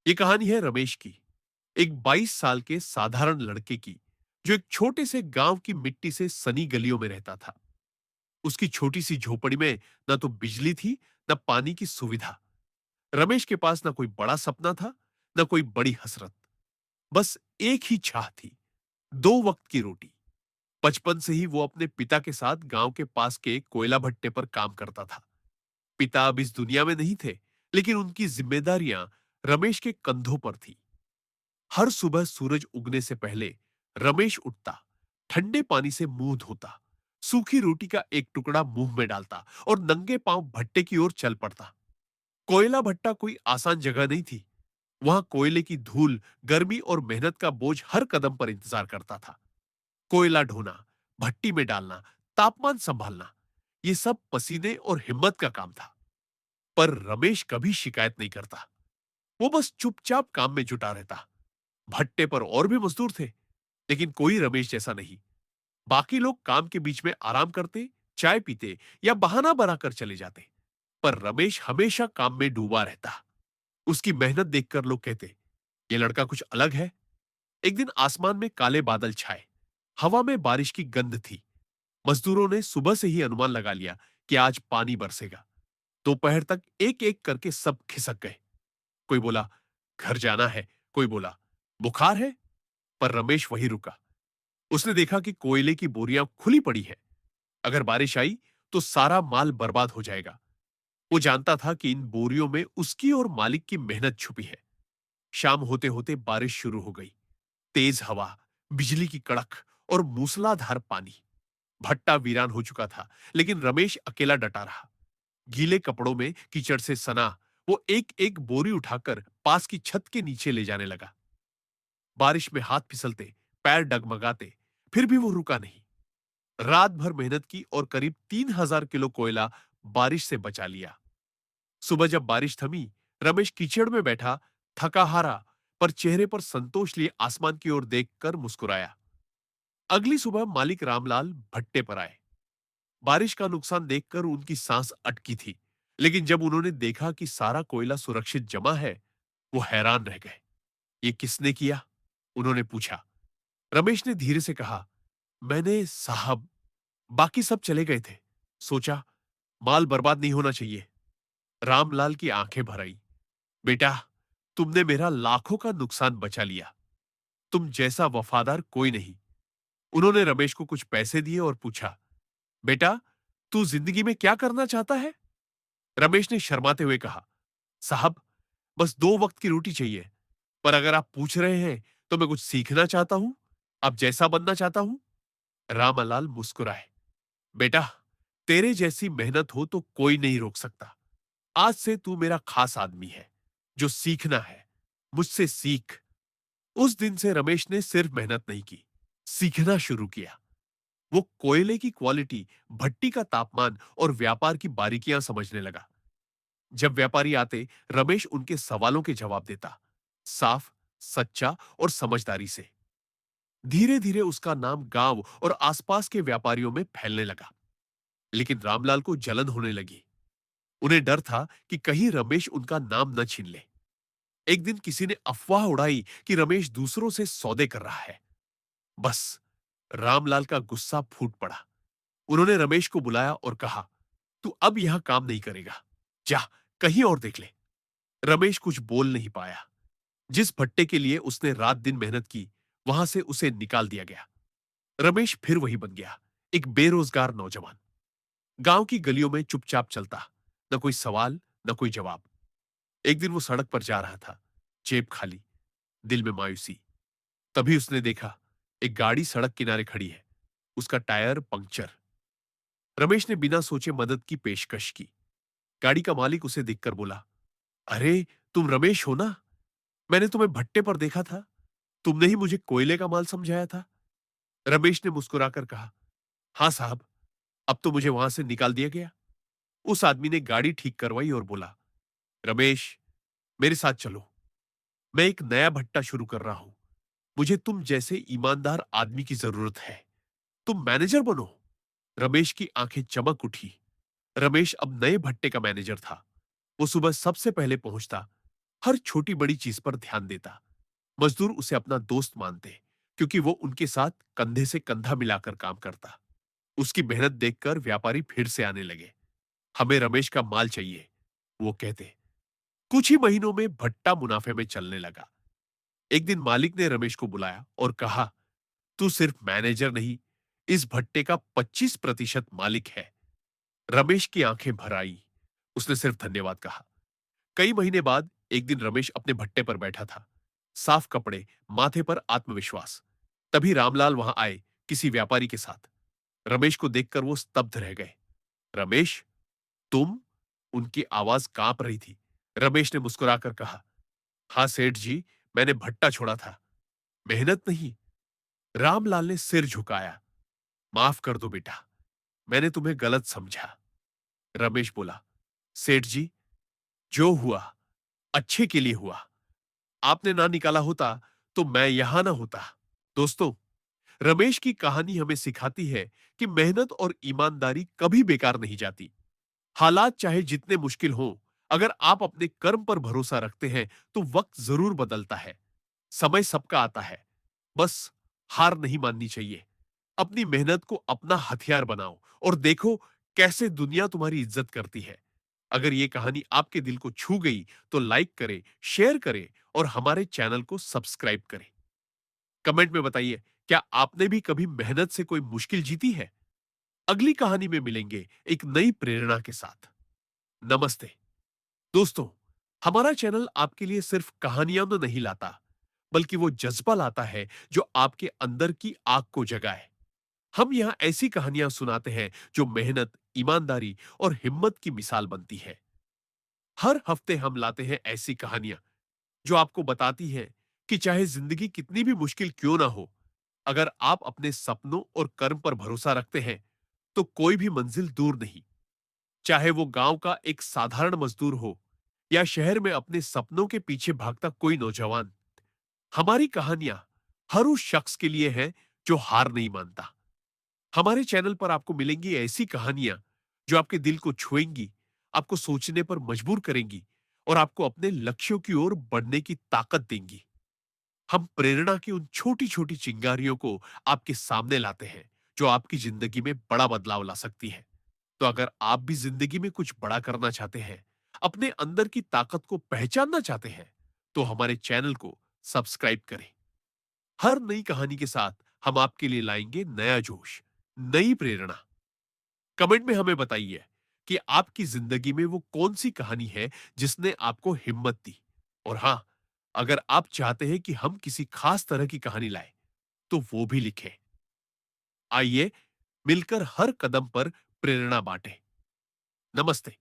ये कहानी है रमेश की, एक 22 साल के साधारण लड़के की, जो एक छोटे से गांव की मिट्टी से सनी गलियों में रहता था। उसकी छोटी सी झोपड़ी में न तो बिजली थी, न पानी की सुविधा। रमेश के पास न कोई बड़ा सपना था, न कोई बड़ी हसरत। बस एक ही चाह थी, दो वक्त की रोटी। बचपन से ही वो अपने पिता के साथ गांव के पास के कोयला भट्टे पर काम करता था। पिता अब इस दुनिया में नहीं थे, लेकिन उनकी जिम्मेदारियां रमेश के कंधों पर थी। हर सुबह सूरज उगने से पहले रमेश उठता, ठंडे पानी से मुंह धोता, सूखी रोटी का एक टुकड़ा मुंह में डालता और नंगे पांव भट्टे की ओर चल पड़ता। कोयला भट्टा कोई आसान जगह नहीं थी। वहां कोयले की धूल, गर्मी और मेहनत का बोझ हर कदम पर इंतजार करता था। कोयला ढोना, भट्टी में डालना, तापमान संभालना, ये सब पसीने और हिम्मत का काम था। पर रमेश कभी शिकायत नहीं करता। वो बस चुपचाप काम में जुटा रहता। भट्टे पर और भी मजदूर थे, लेकिन कोई रमेश जैसा नहीं। बाकी लोग काम के बीच में आराम करते, चाय पीते या बहाना बनाकर चले जाते, पर रमेश हमेशा काम में डूबा रहता। उसकी मेहनत देखकर लोग कहते, ये लड़का कुछ अलग है। एक दिन आसमान में काले बादल छाए, हवा में बारिश की गंध थी। मजदूरों ने सुबह से ही अनुमान लगा लिया कि आज पानी बरसेगा। दोपहर तक एक एक करके सब खिसक गए। कोई बोला घर जाना है, कोई बोला बुखार है, पर रमेश वहीं रुका। उसने देखा कि कोयले की बोरियां खुली पड़ी है। अगर बारिश आई तो सारा माल बर्बाद हो जाएगा। वो जानता था कि इन बोरियों में उसकी और मालिक की मेहनत छुपी है। शाम होते होते बारिश शुरू हो गई। तेज हवा, बिजली की कड़क और मूसलाधार पानी। भट्टा वीरान हो चुका था, लेकिन रमेश अकेला डटा रहा। गीले कपड़ों में कीचड़ से सना, वो एक एक बोरी उठाकर पास की छत के नीचे ले जाने लगा। बारिश में हाथ फिसलते, पैर डगमगाते, फिर भी वो रुका नहीं। रात भर मेहनत की और करीब 3,000 किलो कोयला बारिश से बचा लिया। सुबह जब बारिश थमी, रमेश कीचड़ में बैठा, थका हारा, पर चेहरे पर संतोष लिए आसमान की ओर देखकर मुस्कुराया। अगली सुबह मालिक रामलाल भट्टे पर आए। बारिश का नुकसान देखकर उनकी सांस अटकी थी, लेकिन जब उन्होंने देखा कि सारा कोयला सुरक्षित जमा है, वो हैरान रह गए। ये किसने किया? उन्होंने पूछा। रमेश ने धीरे से कहा, मैंने साहब। बाकी सब चले गए थे। सोचा माल बर्बाद नहीं होना चाहिए। रामलाल की आंखें भर आई। बेटा, तुमने मेरा लाखों का नुकसान बचा लिया। तुम जैसा वफादार कोई नहीं। उन्होंने रमेश को कुछ पैसे दिए और पूछा, बेटा, तू जिंदगी में क्या करना चाहता है? रमेश ने शर्माते हुए कहा, साहब, बस दो वक्त की रोटी चाहिए। पर अगर आप पूछ रहे हैं तो मैं कुछ सीखना चाहता हूं। आप जैसा बनना चाहता हूं। रामलाल मुस्कुराए। बेटा, तेरे जैसी मेहनत हो तो कोई नहीं रोक सकता। आज से तू मेरा खास आदमी है। जो सीखना है, मुझसे सीख। उस दिन से रमेश ने सिर्फ मेहनत नहीं की, सीखना शुरू किया। वो कोयले की क्वालिटी, भट्टी का तापमान और व्यापार की बारीकियां समझने लगा। जब व्यापारी आते, रमेश उनके सवालों के जवाब देता, साफ, सच्चा और समझदारी से। धीरे धीरे उसका नाम गांव और आसपास के व्यापारियों में फैलने लगा। लेकिन रामलाल को जलन होने लगी। उन्हें डर था कि कहीं रमेश उनका नाम न छीन ले। एक दिन किसी ने अफवाह उड़ाई कि रमेश दूसरों से सौदे कर रहा है। बस रामलाल का गुस्सा फूट पड़ा। उन्होंने रमेश को बुलाया और कहा, तू अब यहां काम नहीं करेगा। जा, कहीं और देख ले। रमेश कुछ बोल नहीं पाया। जिस भट्टे के लिए उसने रात दिन मेहनत की, वहां से उसे निकाल दिया गया। रमेश फिर वही बन गया, एक बेरोजगार नौजवान। गांव की गलियों में चुपचाप चलता, न कोई सवाल, न कोई जवाब। एक दिन वो सड़क पर जा रहा था, जेब खाली, दिल में मायूसी। तभी उसने देखा, एक गाड़ी सड़क किनारे खड़ी है, उसका टायर पंक्चर। रमेश ने बिना सोचे मदद की पेशकश की। गाड़ी का मालिक उसे देखकर बोला, अरे, तुम रमेश हो ना? मैंने तुम्हें भट्टे पर देखा था। तुमने ही मुझे कोयले का माल समझाया था। रमेश ने मुस्कुराकर कहा, हां साहब, अब तो मुझे वहां से निकाल दिया गया। उस आदमी ने गाड़ी ठीक करवाई और बोला, रमेश, मेरे साथ चलो। मैं एक नया भट्टा शुरू कर रहा हूं। मुझे तुम जैसे ईमानदार आदमी की जरूरत है। तुम मैनेजर बनो। रमेश की आंखें चमक उठी। रमेश अब नए भट्टे का मैनेजर था। वो सुबह सबसे पहले पहुंचता, हर छोटी बड़ी चीज पर ध्यान देता। मजदूर उसे अपना दोस्त मानते, क्योंकि वो उनके साथ कंधे से कंधा मिलाकर काम करता। उसकी मेहनत देखकर व्यापारी फिर से आने लगे। हमें रमेश का माल चाहिए, वो कहते। कुछ ही महीनों में भट्टा मुनाफे में चलने लगा। एक दिन मालिक ने रमेश को बुलाया और कहा, तू सिर्फ मैनेजर नहीं, इस भट्टे का 25% मालिक है। रमेश की आंखें भर आई। उसने सिर्फ धन्यवाद कहा। कई महीने बाद एक दिन रमेश अपने भट्टे पर बैठा था। साफ कपड़े, माथे पर आत्मविश्वास। तभी रामलाल वहां आए, किसी व्यापारी के साथ। रमेश को देखकर वो स्तब्ध रह गए। रमेश, तुम? उनकी आवाज कांप रही थी। रमेश ने मुस्कुराकर कहा, हाँ सेठ जी, मैंने भट्टा छोड़ा था। मेहनत नहीं। रामलाल ने सिर झुकाया। माफ कर दो बेटा, मैंने तुम्हें गलत समझा। रमेश बोला, सेठ जी, जो हुआ अच्छे के लिए हुआ। आपने ना निकाला होता तो मैं यहां ना होता। दोस्तों, रमेश की कहानी हमें सिखाती है कि मेहनत और ईमानदारी कभी बेकार नहीं जाती। हालात चाहे जितने मुश्किल हों, अगर आप अपने कर्म पर भरोसा रखते हैं तो वक्त जरूर बदलता है। समय सबका आता है, बस हार नहीं माननी चाहिए। अपनी मेहनत को अपना हथियार बनाओ और देखो कैसे दुनिया तुम्हारी इज्जत करती है। अगर ये कहानी आपके दिल को छू गई तो लाइक करें, शेयर करें और हमारे चैनल को सब्सक्राइब करें। कमेंट में बताइए, क्या आपने भी कभी मेहनत से कोई मुश्किल जीती है? अगली कहानी में मिलेंगे एक नई प्रेरणा के साथ। नमस्ते। दोस्तों, हमारा चैनल आपके लिए सिर्फ कहानियां तो नहीं लाता, बल्कि वो जज्बा लाता है जो आपके अंदर की आग को जगाए। हम यहाँ ऐसी कहानियां सुनाते हैं जो मेहनत, ईमानदारी और हिम्मत की मिसाल बनती है। हर हफ्ते हम लाते हैं ऐसी कहानियां जो आपको बताती हैं कि चाहे जिंदगी कितनी भी मुश्किल क्यों ना हो, अगर आप अपने सपनों और कर्म पर भरोसा रखते हैं, तो कोई भी मंजिल दूर नहीं। चाहे वो गांव का एक साधारण मजदूर हो या शहर में अपने सपनों के पीछे भागता कोई नौजवान, हमारी कहानियां हर उस शख्स के लिए है जो हार नहीं मानता। हमारे चैनल पर आपको मिलेंगी ऐसी कहानियां जो आपके दिल को छुएंगी, आपको सोचने पर मजबूर करेंगी और आपको अपने लक्ष्यों की ओर बढ़ने की ताकत देंगी। हम प्रेरणा की उन छोटी-छोटी चिंगारियों को आपके सामने लाते हैं, जो आपकी जिंदगी में बड़ा बदलाव ला सकती है। तो अगर आप भी जिंदगी में कुछ बड़ा करना चाहते हैं, अपने अंदर की ताकत को पहचानना चाहते हैं, तो हमारे चैनल को सब्सक्राइब करें। हर नई कहानी के साथ हम आपके लिए लाएंगे नया जोश, नई प्रेरणा। कमेंट में हमें बताइए कि आपकी जिंदगी में वो कौन सी कहानी है जिसने आपको हिम्मत दी। और हाँ, अगर आप चाहते हैं कि हम किसी खास तरह की कहानी लाएं, तो वो भी लिखें। आइए मिलकर हर कदम पर प्रेरणा बांटें। नमस्ते।